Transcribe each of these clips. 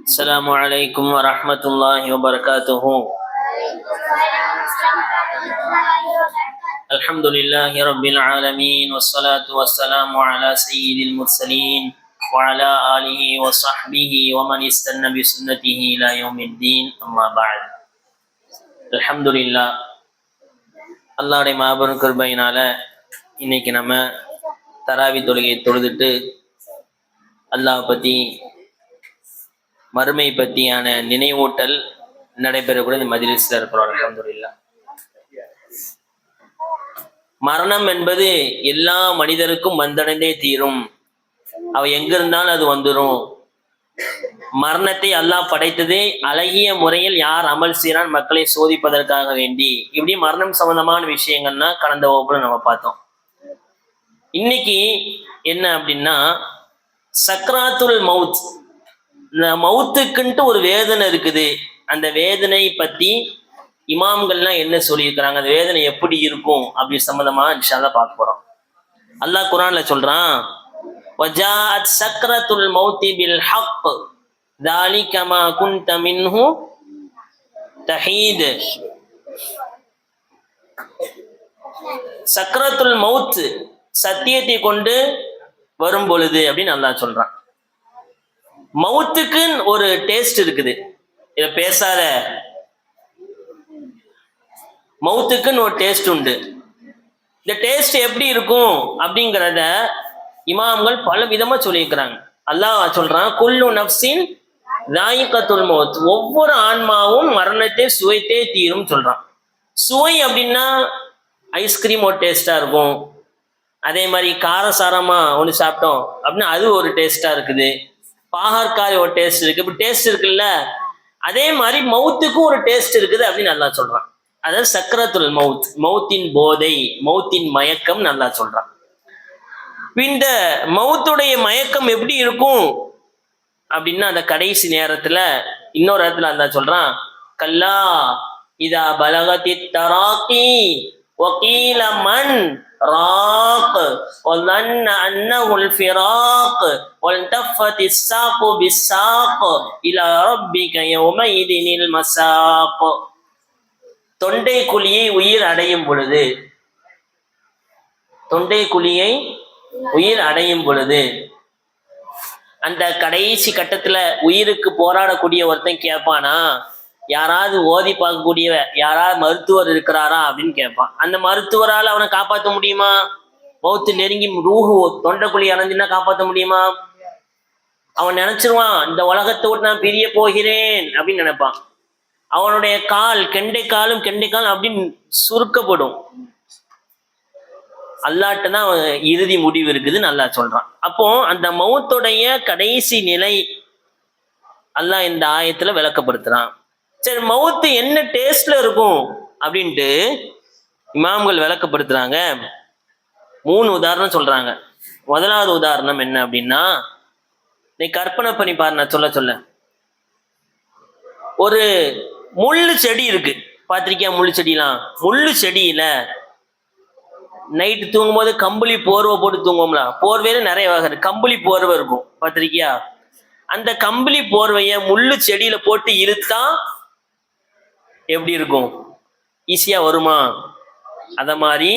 السلام عليكم ورحمة الله وبركاته. الحمد لله رب العالمين والصلاة والسلام على سيد المرسلين وعلى آله وصحبه ومن استنى بسنته إلى يوم الدين أما بعد. الحمد لله. அல்லாஹ்வுடைய மாபெரும் கிருபையினால இன்னைக்கு நம்ம தராவி தொழுகையை தொழுதுட்டு அல்லாஹ் பற்றி மறுமை பற்றியான நினைவூட்டல் நடைபெறக்கூடிய இந்த மஜ்லிஸ்ல இருக்கிறோம். அல்ஹம்துலில்லாஹ். மரணம் என்பது எல்லா மனிதருக்கும் வந்தடைந்தே தீரும். அவ எங்க இருந்தாலும் அது வந்துடும். மரணத்தை அல்லாஹ் படைத்ததே அழகிய முறையில் யார் அமல் செய்யறான் மக்களை சோதிப்பதற்காக வேண்டி. இப்படி மரணம் சம்பந்தமான விஷயங்கள்னா கடந்த வகுப்புல நம்ம பார்த்தோம். இன்னைக்கு என்ன அப்படின்னா சக்ராத்துல் மவுத், இந்த மவுத்துக்குன்ட்டு ஒரு வேதனை இருக்குது. அந்த வேதனை பத்தி இமாம்கள்லாம் என்ன சொல்லியிருக்கிறாங்க, அந்த வேதனை எப்படி இருக்கும் அப்படி சம்பந்தமா இன்ஷா அல்லாஹ் பார்க்க போறோம். அல்லாஹ் குர்ஆன்ல சொல்றான், வஜாஅத் சக்ரத்துல் மௌத்தி பில் ஹக் ذلك ما كنت منه தஹீத். சக்ரத்துல் மவுத் சத்தியத்தை கொண்டு வரும் பொழுது அப்படின்னு அல்லாஹ் சொல்றான். மவுத்துக்குன்னு ஒரு டேஸ்ட் இருக்குது. இத பேசாத, மவுத்துக்குன்னு ஒரு டேஸ்ட் உண்டு. இந்த டேஸ்ட் எப்படி இருக்கும் அப்படிங்கிறத இமாம்கள் பல விதமா சொல்லியிருக்கிறாங்க. அல்லாஹ் சொல்றான், குல்லு நஃப்ஸின் தாயிகத்துல் மௌத், ஒவ்வொரு ஆன்மாவும் மரணத்தை சுவைத்தே தீரும் சொல்றான். சுவை அப்படின்னா ஐஸ்கிரீம் ஒரு டேஸ்டா இருக்கும். அதே மாதிரி காரசாரமா ஒன்று சாப்பிட்டோம் அப்படின்னா அது ஒரு டேஸ்டா இருக்குது. பாகற்காய் ஒரு டேஸ்ட் இருக்கு. இப்படி டேஸ்ட் இருக்குல்ல, அதே மாதிரி மவுத்துக்கும் ஒரு டேஸ்ட் இருக்குது அப்படின்னு நல்லா சொல்றான். அதாவது சக்கரத்துல் மவுத், மவுத்தின் போதை, மவுத்தின் மயக்கம் நல்லா சொல்றான். இந்த மவுத்துடைய மயக்கம் எப்படி இருக்கும் அப்படின்னா அந்த கடைசி நேரத்துல இன்னொரு இடத்துல அல்லா சொல்றான், கல்லா இதா பலகத்தி தராக்கி வகீல மன் ராக் வதன்ன அன்னஹுல் ஃபிராக் வல்தஃபத்தி ஸாகு பிஸ்ஸாக் இலா ரப்பிக யௌமைதினில் மஸாக். தொண்டை குழியை உயிர் அடையும் பொழுது, தொண்டை குழியை உயிர் அடையும் பொழுது அந்த கடைசி கட்டத்துல உயிருக்கு போராடக்கூடிய ஒருத்தன் கேட்பானா, யாராவது ஓதி பார்க்கக்கூடிய யாராவது மருத்துவர் இருக்கிறாரா அப்படின்னு கேட்பான். அந்த மருத்துவரால் அவனை காப்பாற்ற முடியுமா? மௌத்து நெருங்கி ரூஹு தொண்டைக்குழி அடைஞ்சுன்னா காப்பாற்ற முடியுமா? அவன் நினைச்சிருவான், இந்த உலகத்தை விட்டு நான் பிரிய போகிறேன் அப்படின்னு நினைப்பான். அவனுடைய கால் கெண்டைக்காலும் அப்படின்னு சுருக்கப்படும். அல்லாட்ட தான் இறுதி முடிவு இருக்குதுன்னு அல்லாஹ் சொல்றான். அப்போ அந்த மௌத்துடைய கடைசி நிலை அல்லாஹ் இந்த ஆயத்துல விளக்கப்படுத்துறான். சரி, மவுத்து என்ன டேஸ்ட்ல இருக்கும் அப்படின்ட்டு இமாம்கள் விளக்கப்படுத்துறாங்க. 3 உதாரணம் சொல்றாங்க. முதலாவது உதாரணம் என்ன அப்படின்னா, நீ கற்பனை பண்ணி பாரு, நான் சொல்ல ஒரு முள்ளு செடி இருக்கு. பார்த்திருக்கியா முள்ளு செடிலாம்? முள்ளு செடியில நைட்டு தூங்கும் போது கம்பளி போர்வை போட்டு தூங்குவோம்ல, போர்வையில நிறைய வகை இருக்கு. கம்பளி போர்வை இருக்கும், பார்த்திருக்கியா? அந்த கம்பளி போர்வைய முள்ளு செடியில போட்டு இழுத்தா எப்படி இருக்கும்? ஈஸியா வருமா? அத மாதிரி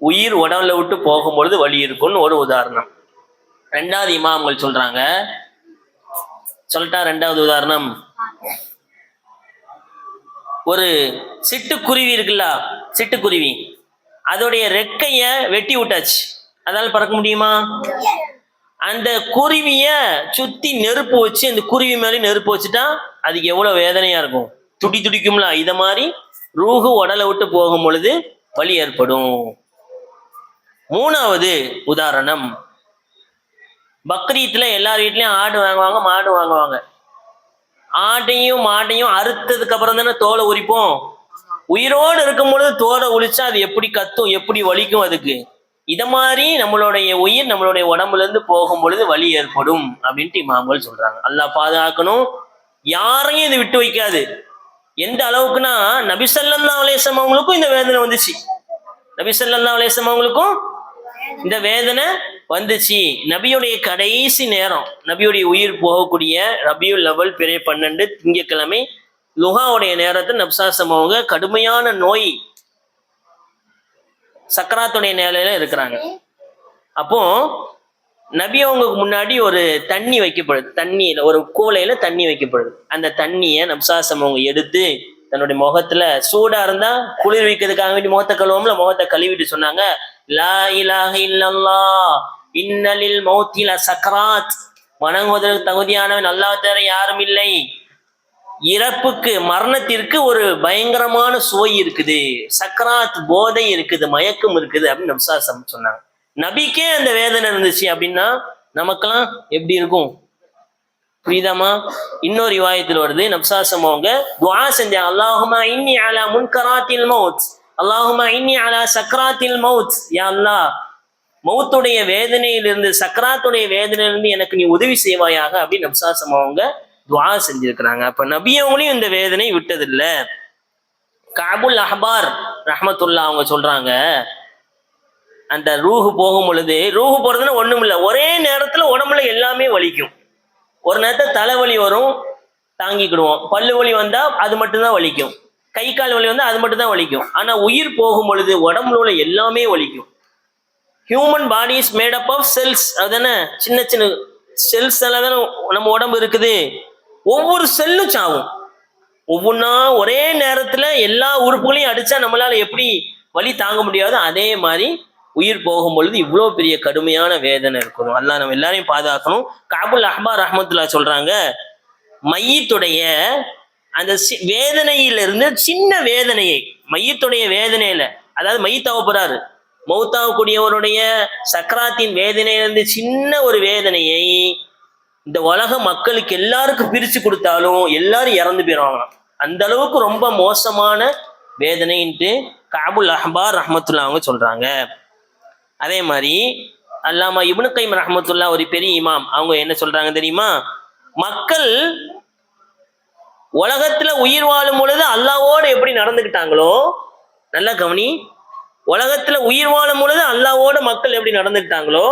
உயிர் உடம்புல விட்டு போகும்பொழுது வலி இருக்கும்னு ஒரு உதாரணம். ரெண்டாவது இமாம்கள் சொல்றாங்க, சொல்லிட்டா ரெண்டாவது உதாரணம், ஒரு சிட்டுக்குருவி இருக்குல்ல, சிட்டுக்குருவி அதோடைய ரெக்கைய வெட்டி விட்டாச்சு, அதால பறக்க முடியுமா? அந்த குருவிய சுத்தி நெருப்பு வச்சு அந்த குருவி மேலே நெருப்பு வச்சுட்டா அதுக்கு எவ்வளவு வேதனையா இருக்கும், துடிக்கும்ல. இத மாதிரி ரூஹு உடலை விட்டு போகும் பொழுது வலி ஏற்படும். மூணாவது உதாரணம், பக்ரீத்ல எல்லார் வீட்லயும் ஆடு வாங்குவாங்க, மாடு வாங்குவாங்க. ஆட்டையும் மாட்டையும் அறுத்ததுக்கு அப்புறம் தானே தோலை உரிப்போம். உயிரோடு இருக்கும் பொழுது தோலை உரிச்சா அது எப்படி கத்தும், எப்படி வலிக்கும் அதுக்கு. இத மாதிரி நம்மளுடைய உயிர் நம்மளுடைய உடம்புல இருந்து போகும் பொழுது வலி ஏற்படும் அப்படின்ட்டு இமாம்கள் சொல்றாங்க. அல்லாஹ் பாதுகாக்கணும், யாரையும் இது விட்டு வைக்காது. எந்த அளவுக்குன்னா நபி ஸல்லல்லாஹு அலைஹி வஸல்லம் அவங்களுக்கும் இந்த வேதனை வந்துச்சு. நபி ஸல்லல்லாஹு அலைஹி வஸல்லம் அவங்களுக்கும் இந்த வேதனை வந்துச்சு. நபியுடைய கடைசி நேரம், நபியுடைய உயிர் போகக்கூடிய ரபியுல் லெவல் பிறை 12 திங்கட்கிழமை லுஹாவுடைய நேரத்தில் நப்சாசம் அவங்க கடுமையான நோய் சக்கராத்துடைய நிலையில இருக்கிறாங்க. அப்போ நபி அவங்களுக்கு முன்னாடி ஒரு தண்ணி வைக்கப்படுது, தண்ணியில ஒரு கூலையில தண்ணி வைக்கப்படுது. அந்த தண்ணியை நப்சாசம் அவங்க எடுத்து தன்னுடைய முகத்துல, சூடா இருந்தா குளிர் வைக்கிறதுக்காக வேண்டி முகத்தை கழுவோம்ல, முகத்தை கழுவிட்டு சொன்னாங்க, லா இலாஹ இல்லல்லாஹ் இன்னலில் மௌத்தில சக்கராத், வணங்குவதற்கு தகுதியானவன் அல்லாஹ் தவிர யாரும் இல்லை, இறப்புக்கு மரணத்திற்கு ஒரு பயங்கரமான சுவை இருக்குது, சக்கராத் போதை இருக்குது, மயக்கம் இருக்குது அப்படின்னு நப்சாசம் சொன்னாங்க. நபிக்கே அந்த வேதனை இருந்துச்சு அப்படின்னா நமக்கெல்லாம் எப்படி இருக்கும்? புரியுதாமா? இன்னொரு ரிவாயத்தில் வருது, நப்சாசம் அவங்க துஆ செஞ்சாங்க, அல்லாஹுமா இன்னி அலா முன்கராத்தில் மௌத், அல்லாஹுமா இன்னி அலா சக்கராத்தில் மௌத், யா அல்லாஹ் மௌத்துடைய வேதனையிலிருந்து, சக்கராத்துடைய வேதனையிலிருந்து எனக்கு நீ உதவி செய்வாயாக அப்படின்னு நப்சாசம் அவங்க துஆ செஞ்சிருக்கிறாங்க. அப்ப நபி அவங்களையும் இந்த வேதனை விட்டதில்ல. கஅபுல் அஹ்பார் ரஹ்மத்துல்லாஹ் அவங்க சொல்றாங்க, அந்த ரூஹு போகும் பொழுது, ரூஹு போறதுன்னா ஒண்ணும் இல்லை, ஒரே நேரத்துல உடம்புல எல்லாமே வலிக்கும். ஒரு நேரத்தில் தலைவலி வரும், தாங்கிக்கிடுவோம், பல்லு வலி வந்தா அது மட்டும்தான் வலிக்கும், கை கால் வலி வந்தா அது மட்டும்தான் வலிக்கும். ஆனா உயிர் போகும் பொழுது உடம்புல உள்ள எல்லாமே வலிக்கும். Human body is made up of cells, அதுதானே, சின்ன சின்ன செல்ஸ் எல்லாம் தானே நம்ம உடம்பு இருக்குது. ஒவ்வொரு செல்லும் சாவும். ஒவ்வொன்றா ஒரே நேரத்துல எல்லா உறுப்புகளையும் அடிச்சா நம்மளால எப்படி வலி தாங்க முடியாது, அதே மாதிரி உயிர் போகும் பொழுது இவ்வளோ பெரிய கடுமையான வேதனை இருக்கணும். அல்லாஹ் நம்ம எல்லாரையும் பாதுகாக்கணும். கஅபுல் அஹ்பார் ரஹ்மத்துல்லாஹ் சொல்றாங்க, மையத்துடைய அந்த வேதனையிலிருந்து சின்ன வேதனையை, மையத்துடைய வேதனையில, அதாவது மையத்தாவ போறாரு, மௌத்தாகக்கூடியவருடைய சக்கராத்தின் வேதனையிலிருந்து சின்ன ஒரு வேதனையை இந்த உலக மக்களுக்கு எல்லாருக்கும் பிரிச்சு கொடுத்தாலும் எல்லாரும் இறந்து போயிடுவாங்களாம். அந்த அளவுக்கு ரொம்ப மோசமான வேதனைன்ட்டு கஅபுல் அஹ்பார் ரஹ்மத்துல்லாஹ் அவங்க சொல்றாங்க. அதே மாதிரி அல்லாமா இப்னு கைம் ரஹ்மத்துல்லாஹ் ஒரு பெரிய இமாம், அவங்க என்ன சொல்றாங்க தெரியுமா? மக்கள் உலகத்துல உயிர் வாழும் பொழுது அல்லாஹ்வோடு எப்படி நடந்துக்கிட்டாங்களோ, நல்லா கவனி, உலகத்துல உயிர் வாழும் பொழுது அல்லாஹ்வோடு மக்கள் எப்படி நடந்துக்கிட்டாங்களோ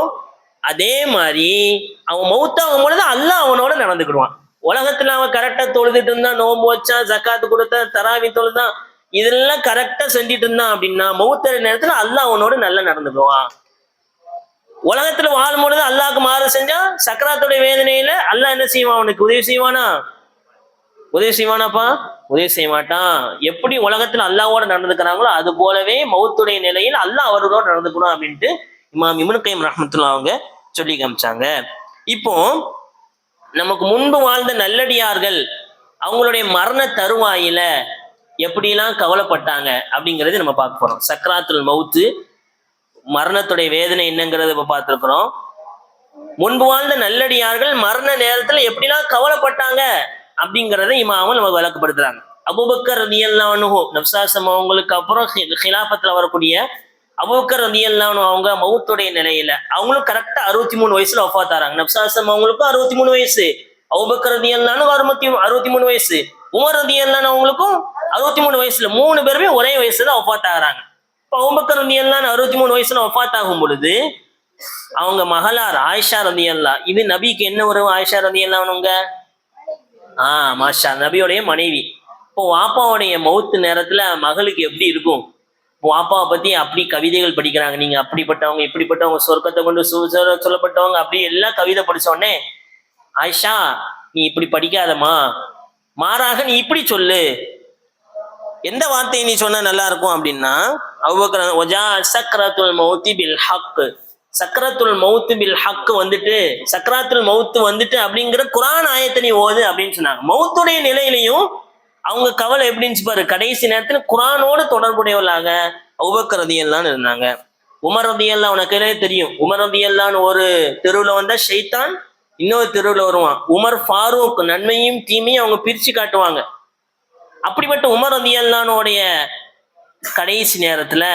அதே மாதிரி அவன் மௌத்தாகும் பொழுது அல்லாஹ் அவனோட நடந்துக்கிடுவான். உலகத்துல அவன் கரெக்டா தொழுதுட்டு இருந்தான், நோன்பு வச்சான், ஜக்காத்து கொடுத்தான், தராவி தொழுதான், இதெல்லாம் கரெக்டா செஞ்சுட்டு இருந்தான் அப்படின்னா மௌத்தர நேரத்துல அல்லாஹ் அவனோட நல்லா நடந்துக்குவான். உலகத்துல வாழும் பொழுது அல்லாஹ்க்கு மாறு செஞ்சா சக்கராத்துடைய வேதனையில அல்லாஹ் என்ன செய்வான்? அவனுக்கு உதவி செய்வானா? உதவி செய்வானாப்பா? உதவி செய்ய மாட்டான். எப்படி உலகத்துல அல்லாஹ்வோட நடந்துக்கிறாங்களோ அது போலவே மௌத்துடைய நிலையில் அல்லாஹ் அவரோட நடந்துக்கணும் அப்படின்ட்டு இமாம் இப்னு கைம் ரஹ்மத்துல்லாஹ் அவங்க சொல்லி காமிச்சாங்க. இப்போ நமக்கு முன்பு வாழ்ந்த நல்லடியார்கள் அவங்களுடைய மரண தருவாயில எப்படிலாம் கவலைப்பட்டாங்க அப்படிங்கறது நம்ம பார்க்க போறோம். சக்ராத்துல் மவுத்து, மரணத்துடைய வேதனை என்னங்கிறத இப்ப பார்த்திருக்கிறோம். முன்பு வாழ்ந்த நல்லடியார்கள் மரண நேரத்துல எப்படிலாம் கவலைப்பட்டாங்க அப்படிங்கிறத இமாமும் நமக்கு விளக்கப்படுத்துறாங்க. அபூபக்கர் ரலியல்லாஹு அன்ஹு நப்சாசம் அவங்களுக்கு அப்புறம் ஹிலாஃபத்துல வரக்கூடிய அபூபக்கர் ரலியல்லாஹு அன்ஹு அவங்க மவுத்துடைய நிலையில அவங்களும் கரெக்டா 63 வயசுல வஃபாத் ஆறாங்க. நப்சாசம் அவங்களுக்கும் 63 வயசு, அபூபக்கர் ரலியல்லாஹு அன்ஹு 63 வயசு, உமர் ரலியல்லாஹு அன்ஹு அவங்களுக்கும் 63 வயசுல, 3 பேருமே ஒரே வயசுல வஃபாத் ஆகிறாங்க. இப்போ அபூபக்கர் ரலியல்லாஹு அன்ஹு 63 வயசுல வஃபாத் ஆகும் பொழுது அவங்க மகளார் ஆயிஷா ரலியல்லாஹு, இது நபிக்கு என்ன வரும்? ஆயிஷா ரலியல்லாஹு அன்ஹுங்க மாஷா நபியோடைய மனைவி. இப்போ வாப்பாவுடைய மவுத்து நேரத்துல மகளுக்கு எப்படி இருக்கும்? வாப்பாவை பத்தி அப்படி கவிதைகள் படிக்கிறாங்க, நீங்க அப்படிப்பட்டவங்க இப்படிப்பட்டவங்க, சொர்க்கத்தை கொண்டு சொல்லப்பட்டவங்க, அப்படி எல்லாம் கவிதை படிச்ச உடனே ஆயிஷா நீ இப்படி படிக்காதம்மா, மாறாக நீ இப்படி சொல்லு, எந்த வார்த்தையை நீ சொன்னா நல்லா இருக்கும் அப்படின்னா, சக்ரத்துல் மௌத்தி பில் ஹக், சக்ரத்துல் மௌத்து பில் ஹக் வந்துட்டு, சக்ராத்துல் மௌத்து வந்துட்டு அப்படிங்கிற குர்ஆன் ஆயத்தை நீ ஓது அப்படின்னு சொன்னாங்க. மௌத்துடைய நிலையிலையும் அவங்க கவலை எப்படின்னு பாரு, கடைசி நேரத்துல குர்ஆனோடு தொடர்புடையவர்களாக அபூபக்கர் ரலியல்லாஹு இருந்தாங்க. உமர் ரலியல்லாஹு உனக்கு தெரியும், உமர் ரலியல்லாஹு ஒரு தெருவுல வந்தா ஷைத்தான் இன்னொரு தெருவுல வருவான். உமர் ஃபாரூக் நன்மையும் தீமையும் அவங்க பிரிச்சு காட்டுவாங்க. அப்படிப்பட்ட உமர் ரலியல்லாஹுடைய கடைசி நேரத்துல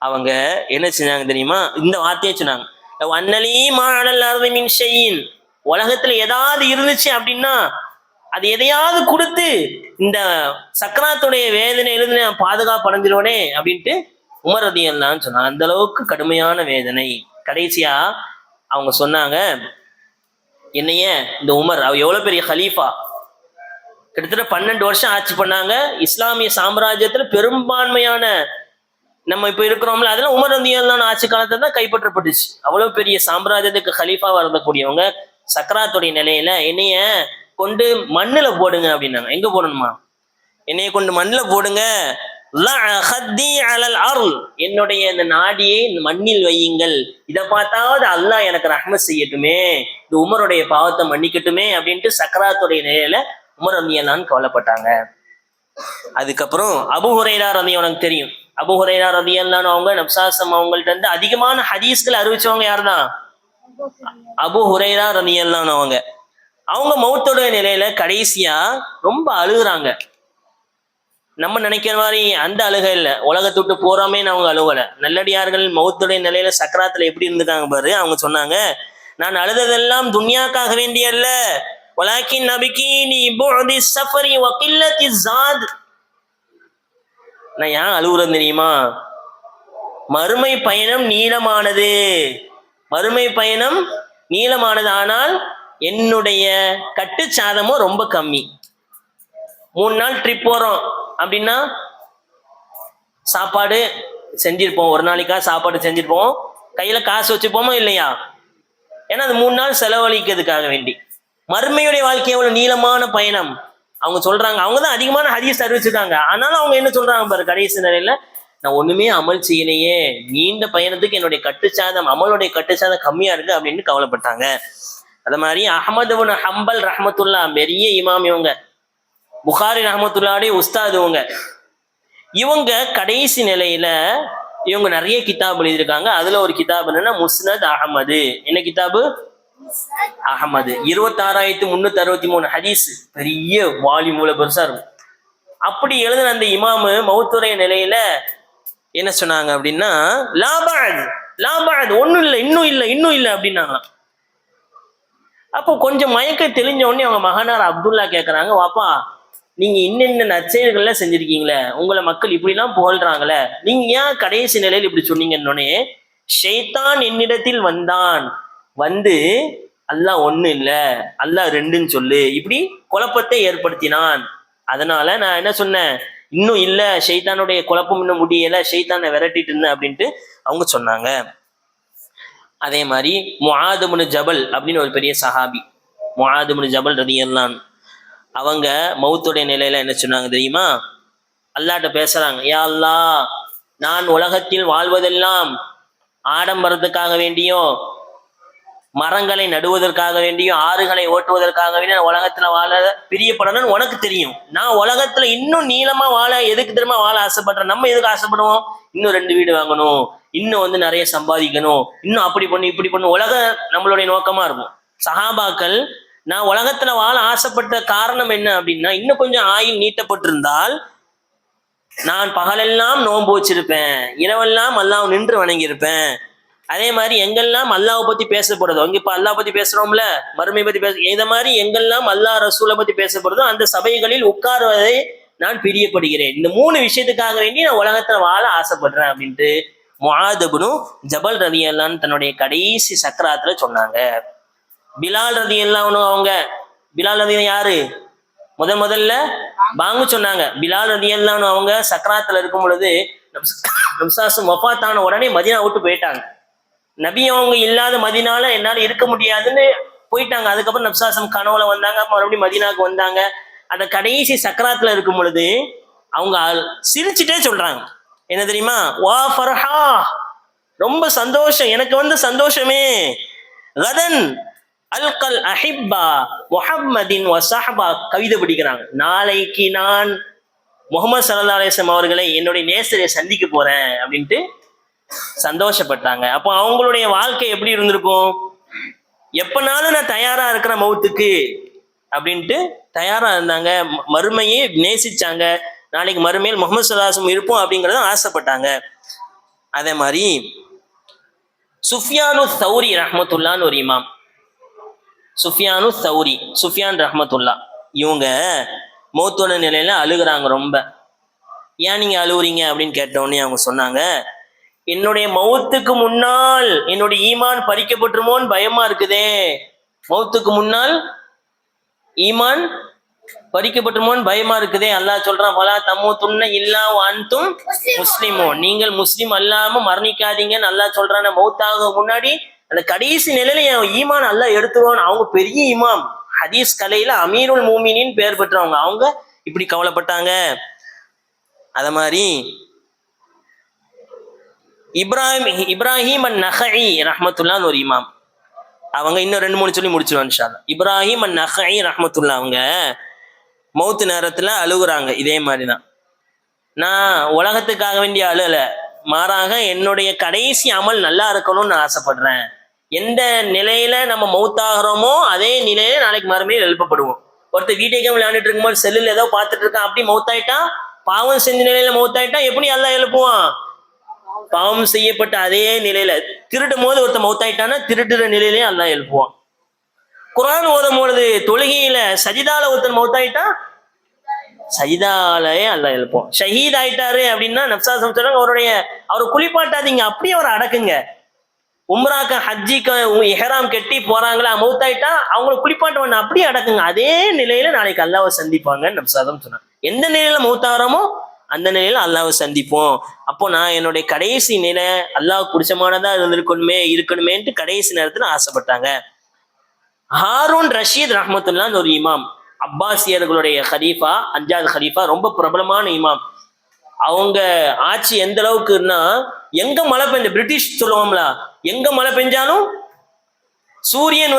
அவங்க என்ன செஞ்சாங்க தெரியுமா? இந்த வார்த்தையை சொன்னாங்க, அன்னலி மா அலல் அர்தி மின் ஷைஇன், உலகத்துல ஏதாவது இருந்துச்சு அப்படின்னா அது எதையாவது கொடுத்து இந்த சக்கராத்துடைய வேதனையிலிருந்து நான் பாதுகாப்பு அடைஞ்சிருவனே அப்படின்ட்டு உமர் ரலியல்லாஹு சொன்னாங்க. அந்த அளவுக்கு கடுமையான வேதனை. கடைசியா அவங்க சொன்னாங்க, என்னைய இந்த உமர் அவ எவ்வளவு பெரிய ஹலீஃபா, கிட்டத்தட்ட 12 வருஷம் ஆட்சி பண்ணாங்க. இஸ்லாமிய சாம்ராஜ்யத்துல பெரும்பான்மையான நம்ம இப்ப இருக்கிறோம்ல, அதெல்லாம் உமர் ரலியல்லாஹு ஆட்சி காலத்துல தான் கைப்பற்றப்பட்டுச்சு. அவ்வளவு பெரிய சாம்ராஜ்யத்துக்கு ஹலீஃபாவா இருந்தக்கூடியவங்க சக்கராத்துடைய நிலையில என்னைய கொண்டு மண்ணுல போடுங்க அப்படின்னாங்க. எங்க போடணுமா? என்னைய கொண்டு மண்ணுல போடுங்க. என்னுடைய இந்த நாடியை இந்த மண்ணில் வையுங்கள், இதை பார்த்தாவது அல்லாஹ் எனக்கு ரஹ்மத் செய்யட்டுமே, இந்த உமருடைய பாவத்தை மன்னிக்கட்டுமே அப்படின்ட்டு சக்கராத்துடைய நிலையில உமர் ரலியல்லாஹு கவலைப்பட்டாங்க. அதுக்கப்புறம் அபூ ஹுரைரா ரலியல்லாஹு தெரியும். அபூ ஹுரைரா ரலியல்லாஹு அவங்க நபிஸல்லல்லாஹு அவங்கள்ட்ட இருந்து அதிகமான ஹதீஸ்கள் அறிவிச்சவங்க யாருதான்? அபூ ஹுரைரா ரலியல்லாஹு அவங்க மௌத்துடைய நிலையில கடைசியா ரொம்ப அழுகுறாங்க. நம்ம நினைக்கிற மாதிரி அந்த அழுகை இல்ல, உலகத்தை விட்டு போறாமே அவங்க அழுகல. நல்லடியார்கள் மௌத்துடைய நிலையில சக்கராத்துல எப்படி இருந்துக்காங்க பாரு. அவங்க சொன்னாங்க, நான் அழுததெல்லாம் துன்யாக்காக வேண்டிய அல்ல, வலாக்கின் நபிகீனி புஅதி ஸஃபரி வ கில்லத்தி ஸாத். நான் ஏன் அழுகுறேன் தெரியுமா? மறுமை பயணம் நீளமானது, மறுமை பயணம் நீளமானது, ஆனால் என்னுடைய கட்டுச்சாதமும் ரொம்ப கம்மி. 3 நாள் ட்ரிப் போறோம் அப்படின்னா சாப்பாடு செஞ்சிருப்போம், ஒரு நாளைக்கா சாப்பாடு செஞ்சிருப்போம், கையில காசு வச்சுப்போமா இல்லையா? ஏன்னா அது 3 நாள் செலவழிக்கிறதுக்காக வேண்டி. மறுமையுடைய வாழ்க்கை எவ்வளவு நீளமான பயணம். அவங்க சொல்றாங்க, அவங்க தான் அதிகமான ஹதீஸ் அறிவிச்சிருக்காங்க. ஆனாலும் அவங்க என்ன சொல்றாங்க பாரு, கடைசி நிலையில நான் ஒண்ணுமே அமல் செய்யலையே, நீண்ட பயணத்துக்கு என்னுடைய கட்டுச்சாதம், அமலுடைய கட்டுச்சாதம் கம்மியா இருக்கு அப்படின்னு கவலைப்பட்டாங்க. அது மாதிரி அஹ்மது இப்னு ஹம்பல் ரஹ்மத்துல்லாஹ் பெரிய இமாம், இவங்க புகாரி ரஹ்மத்துல்லாஹுடைய உஸ்தாது. இவங்க கடைசி நிலையில இவங்க நிறைய கிதாப் எழுதியிருக்காங்க. அதுல ஒரு கிதாப் என்னன்னா முஸ்னத் அஹமது. என்ன கிதாபு? அஹமது. 26,363 ஹதீஸ், பெரிய வால்யூம்ல பெருசா இருக்கும். அப்படி எழுதின அந்த இமாமு மௌத்துடைய நிலையில என்ன சொன்னாங்க அப்படின்னா, லாபாத் ஒன்னும் இல்லை, இன்னும் இல்லை அப்படின்னாங்களாம். அப்போ கொஞ்சம் மயக்க தெளிஞ்ச உடனே அவங்க மகனார் அப்துல்லா கேட்கறாங்க, வாப்பா நீங்க இன்னென்ன நற்செயல்கள்லாம் செஞ்சிருக்கீங்களே, உங்களை மக்கள் இப்படிலாம் புகழ்றாங்களே, நீங்க ஏன் கடைசி நிலையில் இப்படி சொன்னீங்கன்னொன்னே, ஷைத்தான் என்னிடத்தில் வந்தான், வந்து அல்லாஹ் ஒண்ணு இல்ல அல்லாஹ் 2ன்னு சொல்லு, இப்படி குழப்பத்தை ஏற்படுத்தினான். அதனால நான் என்ன சொன்னேன், இன்னும் இல்ல, ஷைத்தானுடைய குழப்பம் இன்னும் முடியல, ஷைத்தானை விரட்டிட்டு இருந்தேன் அப்படின்ட்டு அவங்க சொன்னாங்க. அதே மாதிரி முஆத் இப்னு ஜபல் அப்படின்னு ஒரு பெரிய சஹாபி, முஆத் இப்னு ஜபல் ரலியல்லாஹு அன்ஹு, அவங்க மௌத்துடைய நிலையில என்ன சொன்னாங்க தெரியுமா? அல்லாஹ்ட்ட பேசுறாங்க, யா அல்லாஹ், நான் உலகத்தில் வாழ்வதெல்லாம் ஆடம்பரத்துக்காக வேண்டியும், மரங்களை நடுவதற்காக வேண்டியும், ஆறுகளை ஓட்டுவதற்காக வேண்டியும் நான் உலகத்துல வாழ பிரியப்படணும்னு உனக்கு தெரியும். நான் உலகத்துல இன்னும் நீளமா வாழ எதுக்கு தெரியுமா வாழ ஆசைப்படுறேன்? நம்ம எதுக்கு ஆசைப்படுவோம்? இன்னும் 2 வீடு வாங்கணும், இன்னும் நிறைய சம்பாதிக்கணும், இன்னும் அப்படி பண்ணு இப்படி பண்ணு, உலக நம்மளுடைய நோக்கமா இருக்கும். சஹாபாக்கள் நான் உலகத்துல வாழ ஆசைப்பட்ட காரணம் என்ன அப்படின்னா, இன்னும் கொஞ்சம் ஆயுள் நீட்டப்பட்டிருந்தால் நான் பகலெல்லாம் நோன்பு வச்சிருப்பேன், இரவெல்லாம் அல்லாஹ் நின்று வணங்கியிருப்பேன். அதே மாதிரி எங்கெல்லாம் அல்லாஹ் பத்தி பேசப்படுதோ, இங்க இப்ப அல்லாஹ் பத்தி பேசுறோம்ல, மறுமை பத்தி இத மாதிரி எங்கெல்லாம் அல்லாஹ் ரசூலை பத்தி பேசப்படுதோ அந்த சபைகளில் உட்காருவதை நான் பிரியப்படுகிறேன். இந்த 3 விஷயத்துக்காக வேண்டி நான் உலகத்துல வாழ ஆசைப்படுறேன் அப்படின்ட்டு முஆத் இப்னு ஜபல் ரலியல்லாஹு அன்ஹு தன்னுடைய கடைசி சக்கராத்துல சொன்னாங்க. பிலால் ரலியல்லாஹு அன்ஹு, அவங்க பிலால் ரலியல்லாஹு யாரு? முதல்ல பாங்கு சொன்னாங்க. பிலால் ரலியல்லாஹு அன்ஹு அவங்க சக்கராத்துல இருக்கும் பொழுது நபிஸாஸம் வஃபாத்தான உடனே மதீனா விட்டு போயிட்டாங்க. நபி அவங்க இல்லாத மதீனால என்னால இருக்க முடியாதுன்னு போயிட்டாங்க. அதுக்கப்புறம் நபிஸாஸம் கனவுல வந்தாங்க, மறுபடியும் மதீனாவுக்கு வந்தாங்க. அந்த கடைசி சக்கராத்துல இருக்கும் பொழுது அவங்க சிரிச்சுட்டே சொல்றாங்க, என்ன தெரியுமா? வா ஃபர்ஹா, ரொம்ப சந்தோஷம், எனக்கு சந்தோஷமே. கதன் அல்கல் அஹிப்பா முஹம்மதின் வ ஸஹபா, கவிதை படிக்கிறாங்க. நாளைக்கு நான் முஹம்மது ஸல்லல்லாஹு அலைஹி வஸல்லம் அவர்களை, என்னுடைய நேசரை சந்திக்க போறேன் அப்படின்ட்டு சந்தோஷப்பட்டாங்க. அப்போ அவங்களுடைய வாழ்க்கை எப்படி இருந்திருக்கும்? எப்பனாலும் நான் தயாரா இருக்கிற மௌத்துக்கு அப்படின்ட்டு தயாரா இருந்தாங்க. மறுமையை நேசிச்சாங்க. நாளைக்கு மறுமையில் முஹம்மது ஸல்லல்லாஹு அலைஹி வஸல்லம் இருப்போம் அப்படிங்கிறத ஆசைப்பட்டாங்க. அதே மாதிரி சுஃபியானு சௌரி ரஹ்மத்துல்லான்னு ஒரு இமாம், சுஃபியானு சௌரி, சுஃபியான் ரஹ்மத்துல்லா, இவங்க மௌத்தோட நிலையில அழுகுறாங்க ரொம்ப. ஏன் நீங்க அழுகுறீங்க அப்படின்னு கேட்டோடனே அவங்க சொன்னாங்க, என்னுடைய மௌத்துக்கு முன்னால் என்னுடைய ஈமான் பறிக்கப்பட்டுருமோன்னு பயமா இருக்குதே. மௌத்துக்கு முன்னால் ஈமான் பறிக்கப்பட்டுருமோன்னு பயமா இருக்குதே. அல்லாஹ் சொல்றான், வலா தமூதுன்ன இல்லா வஅன்தும் முஸ்லிமூன், நீங்கள் முஸ்லிம் அல்லாம மரணிக்காதீங்கன்னு அல்லாஹ் சொல்றான். மௌத்தாக முன்னாடி அந்த கடைசி நிலையில என் ஈமான் அல்லாஹ் எடுத்துருவான். அவங்க பெரிய இமாம், ஹதீஸ் கலையில அமீருல் மூமினின் பெயர் பெற்றவங்க, அவங்க இப்படி கவலைப்பட்டாங்க. அத மாதிரி இப்ராஹிம் அன்-நஹஇ ரஹ்மத்துல்லாஹ் ஒரு இமாம், அவங்க இன்னும் 2-3 சொல்லி முடிச்சிருவாங்க இன்ஷா அல்லாஹ். இப்ராஹிம் அன்-நஹஇ ரஹ்மத்துல்லாஹ் அவங்க மௌத்து நேரத்துல அழுகுறாங்க. இதே மாதிரிதான், நான் உலகத்துக்காக வேண்டிய அழுல, மாறாக என்னுடைய கடைசி அமல் நல்லா இருக்கணும்னு நான் ஆசைப்படுறேன். எந்த நிலையில நம்ம மௌத்தாகிறோமோ அதே நிலையில நாளைக்கு மறுமையில் எழுப்பப்படுவோம். ஒருத்தர் வீட்டுக்கே விளையாண்டுட்டு இருக்கும்போது செல்லுல ஏதோ பார்த்துட்டு இருக்கான், அப்படி மௌத்தாயிட்டா, பாவம் செஞ்ச நிலையில மௌத்தாயிட்டா எப்படி அல்லாஹ் எழுப்புவான்? பாவம் செய்யப்பட்ட அதே நிலையில, திருடும் போது ஒருத்தர் மௌத்தாயிட்டானா திருடுற நிலையிலேயே அல்லாஹ் எழுப்புவான். குர்ஆன் ஓதும் பொழுது தொழுகையில சஜிதால ஒருத்தர் மௌத்தாயிட்டா சஜிதாலயே அல்லாஹ் எழுப்புவான். ஷஹீத் ஆயிட்டாரு அப்படின்னா நப்சா சொல்றாங்க, அவரை குளிப்பாட்டாதீங்க, அப்படியே அவரை அடக்குங்க. உம்ராக்க ஹஜ்ஜிக்கு இஹ்ராம் கட்டி போறாங்களா, மௌத்தாயிட்டா அவங்களை குளிப்பாட்ட வேண்டாம், அப்படியே அடக்குங்க. அதே நிலையில நாளைக்கு அல்லாஹ்வை சந்திப்பாங்கன்னு நப்சாதம் சொன்னாங்க. எந்த நிலையில மௌத்தாகிறோமோ அந்த நிலையில அல்லாஹ்வை சந்திப்போம். அப்போ நான் என்னுடைய கடைசி நிலை அல்லாஹ்வுக்கு பிடிச்சமானதா இருக்கணுமேன்ட்டு கடைசி நேரத்துல ஆசைப்பட்டாங்க. ஹாரூன் ரஷீத் ரஹ்மத்துல்லாஹ் ஒரு இமாம், அப்பாசியர்களுடைய ஹலீஃபா, 5வது ஹலீஃபா, ரொம்ப பிரபலமான இமாம். அவங்க ஆட்சி எந்த அளவுக்குன்னா, எங்க மழை பெஞ்ச பிரிட்டிஷ் சொல்லுவோம்ல, எங்க மழை பெஞ்சாலும் சூரியன்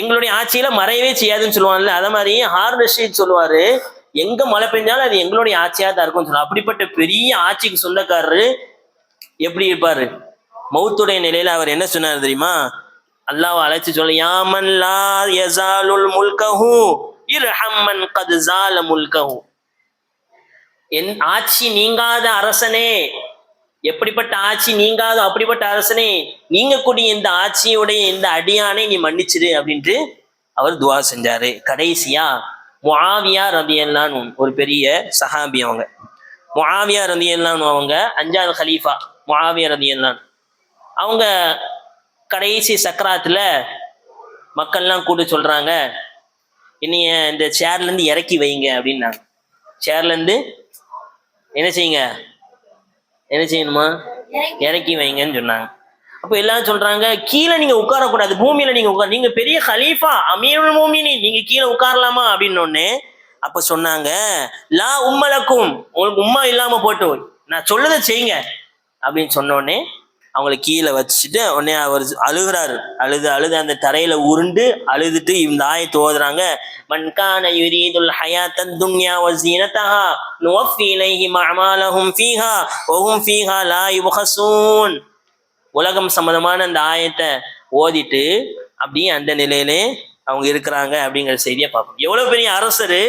எங்களுடைய ஆட்சியில மறையவே செய்யாதுன்னு சொல்லுவாங்கல்ல, அத மாதிரி ஹாரூன் ரஷீத் சொல்லுவாரு, எங்க மழை பெஞ்சாலும் அது எங்களுடைய ஆட்சியா தான் இருக்கும்னு சொல்லுவாங்க. அப்படிப்பட்ட பெரிய ஆட்சிக்கு சொந்தக்காரரு எப்படி இருப்பாரு? மௌத்துடைய நிலையில அவர் என்ன சொன்னார் தெரியுமா? அல்லாஹ்வை அழைச்சு சொல்ல, யாமன் லா யஸாலுல் முல்கஹு இர்ஹம்மன் கத் ஸால முல்கஹு, என் ஆட்சி நீங்காத அரசனே, எப்படிப்பட்ட ஆட்சி நீங்காத அப்படிப்பட்ட அரசனே, நீங்க கூடிய இந்த ஆட்சியுடைய இந்த அடியானை நீ மன்னிச்சிரு அப்படின்ட்டு அவர் துவா செஞ்சாரு. கடைசியா முஆவியா ரலியல்லாஹு அன்ஹு ஒரு பெரிய சஹாபி, அவங்க முஆவியா ரலியல்லாஹு அன்ஹு, அவங்க 5வது கலீஃபா முஆவியா ரலியல்லாஹு அன்ஹு, அவங்க கடைசி சக்கராத்துல மக்கள்லாம் கூட சொல்றாங்க, என்னைய இந்த சேர்ல இருந்து இறக்கி வைங்க அப்படின்னாங்க. சேர்ல இருந்து என்ன செய்யணுமா? இறக்கி வைங்கன்னு சொன்னாங்க. அப்போ எல்லாரும் சொல்றாங்க, கீழே நீங்க உட்காரக்கூடாது, பூமியில நீங்க உட்கார, நீங்க பெரிய ஹலீஃபா அமீருல் மூமினீன், நீங்க கீழே உட்காரலாமா அப்படின்னு ஒண்ணு. அப்ப சொன்னாங்க, லா உம்மலக்கும், உங்களுக்கு உம்மா இல்லாம போட்டு நான் சொல்லதை செய்யுங்க அப்படின்னு சொன்னோடனே அவங்களை கீழே வச்சுட்டு உடனே அவர் அழுகிறாரு. அழுது அந்த தரையில உருண்டு அழுதுட்டு இந்த ஆயத்தை ஓதுறாங்க, மன்கான யுரீதுல் ஹயாத்தத் துன்யா வஸீனதஹா நுவஃபி இலைஹிம் அஅமாலஹும் ஃபீஹா வஹும் ஃபீஹா லா யுபஹஸூன். உலகம் சம்பந்தமான அந்த ஆயத்தை ஓதிட்டு அப்படியே அந்த நிலையிலே அவங்க இருக்கிறாங்க அப்படிங்கிற செய்தியை பார்ப்போம். எவ்வளவு பெரிய அரசரு,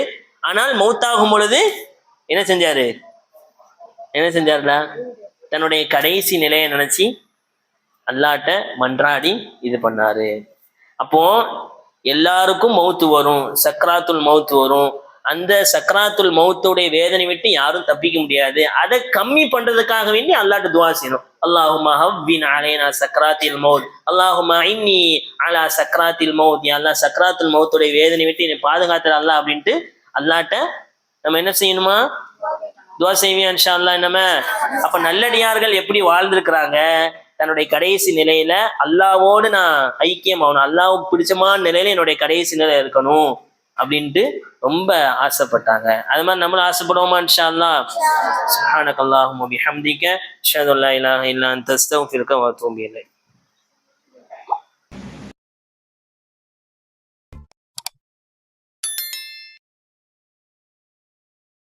ஆனால் மௌத்தாகும் பொழுது என்ன செஞ்சாருடா? தன்னுடைய கடைசி நிலையை நினைச்சு அல்லாட்ட மன்றாடி இது பண்ணாரு. அப்போ எல்லாருக்கும் மௌத்து வரும், சக்ராத்துல் மௌத்து வரும். அந்த சக்ராத்துல் மௌத்துடைய வேதனை விட்டு யாரும் தப்பிக்க முடியாது. அதை கம்மி பண்றதுக்காக வேண்டி அல்லாட்ட துவா செய்யணும். அல்லாஹும்ம ஹவ்வின் அலைனா சக்ராத்தில் மௌத், அல்லாஹும்ம இன்னி அலா சக்ராத்தில் மௌத், யா அல்லாஹ் சக்ராத்துல் மௌத்துடைய வேதனை விட்டு என்னை பாதுகாத்துற அல்லாஹ் அப்படின்ட்டு அல்லாட்ட நம்ம என்ன செய்யணுமா? துவா செய்வியா இன்ஷா அல்லாஹ். நம்ம அப்ப நல்லடியார்கள் எப்படி வாழ்ந்திருக்கிறாங்க, தன்னுடைய கடைசி நிலையில அல்லாவோடு நான் ஐக்கியம் ஆகணும், அல்லாவுக்கு பிடிச்சமான நிலையில என்னுடைய கடைசி நிலை இருக்கணும் அப்படின்ட்டு ரொம்ப ஆசைப்பட்டாங்க. அது மாதிரி நம்மளும் ஆசைப்படுவோமா இன்ஷா அல்லாஹ்? சுப்ஹானக அல்லாஹும்ம பிஹம்திக அஷ்ஹது அல்லா இலாஹா இல்லா அன்த அஸ்தக்ஃபிருக வ அத்தூபு இலைக்.